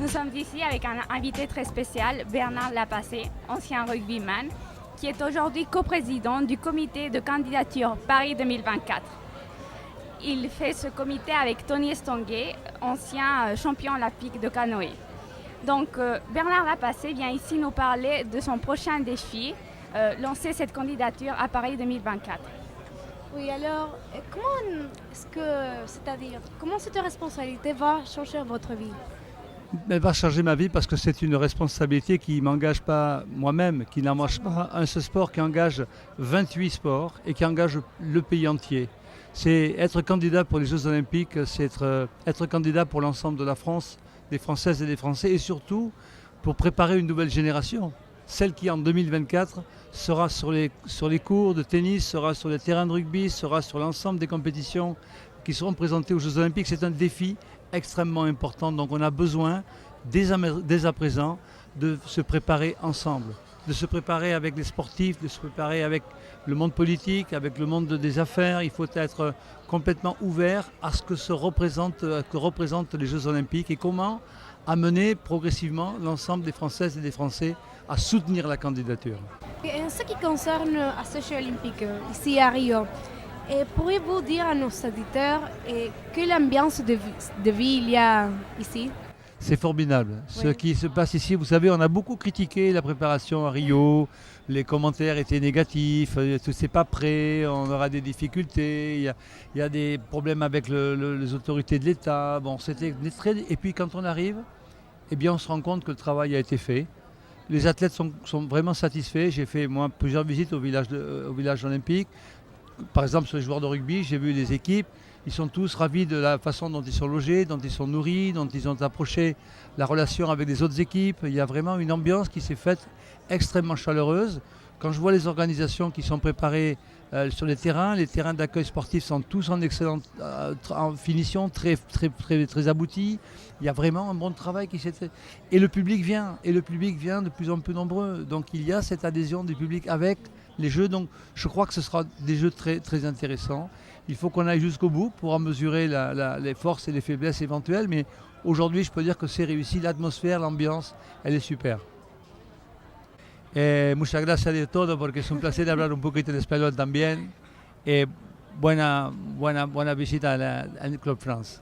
Nous sommes ici avec un invité très spécial, Bernard Lapassé, ancien rugbyman, qui est aujourd'hui coprésident du comité de candidature Paris 2024. Il fait ce comité avec Tony Estanguet, ancien champion olympique de canoë. Donc Bernard Lapassé vient ici nous parler de son prochain défi, lancer cette candidature à Paris 2024. Oui, alors, comment cette responsabilité va changer votre vie? Elle va changer ma vie parce que c'est une responsabilité qui ne m'engage pas moi-même, qui n'engage pas un seul sport, qui engage 28 sports et qui engage le pays entier. C'est être candidat pour les Jeux Olympiques, c'est être candidat pour l'ensemble de la France, des Françaises et des Français, et surtout pour préparer une nouvelle génération. Celle qui en 2024 sera sur les cours de tennis, sera sur les terrains de rugby, sera sur l'ensemble des compétitions qui seront présentées aux Jeux Olympiques. C'est un défi extrêmement important, donc on a besoin dès à présent de se préparer ensemble, de se préparer avec les sportifs, de se préparer avec le monde politique, avec le monde des affaires. Il faut être complètement ouvert à ce que représentent les Jeux Olympiques et comment amener progressivement l'ensemble des Françaises et des Français à soutenir la candidature. Et en ce qui concerne ces Jeux olympiques ici à Rio, pourriez-vous dire à nos auditeurs quelle ambiance de vie il y a ici? C'est formidable. Oui. Ce qui se passe ici, vous savez, on a beaucoup critiqué la préparation à Rio, les commentaires étaient négatifs, c'est pas prêt, on aura des difficultés, il y a des problèmes avec les autorités de l'État. Bon, et puis quand on arrive, eh bien, on se rend compte que le travail a été fait. Les athlètes sont vraiment satisfaits. J'ai fait moi plusieurs visites au village olympique. Par exemple, sur les joueurs de rugby, j'ai vu les équipes. Ils sont tous ravis de la façon dont ils sont logés, dont ils sont nourris, dont ils ont approché la relation avec les autres équipes. Il y a vraiment une ambiance qui s'est faite extrêmement chaleureuse. Quand je vois les organisations qui sont préparées sur les terrains d'accueil sportif sont tous en excellente en finition, très aboutis. Il y a vraiment un bon travail qui s'est fait. Et le public vient de plus en plus nombreux. Donc il y a cette adhésion du public avec les jeux. Donc je crois que ce sera des jeux très, très intéressants. Il faut qu'on aille jusqu'au bout pour en mesurer les forces et les faiblesses éventuelles. Mais aujourd'hui, je peux dire que c'est réussi. L'atmosphère, l'ambiance, elle est super. Muchas gracias de todo porque es un placer hablar un poquito de español también. Buena visita al Club France.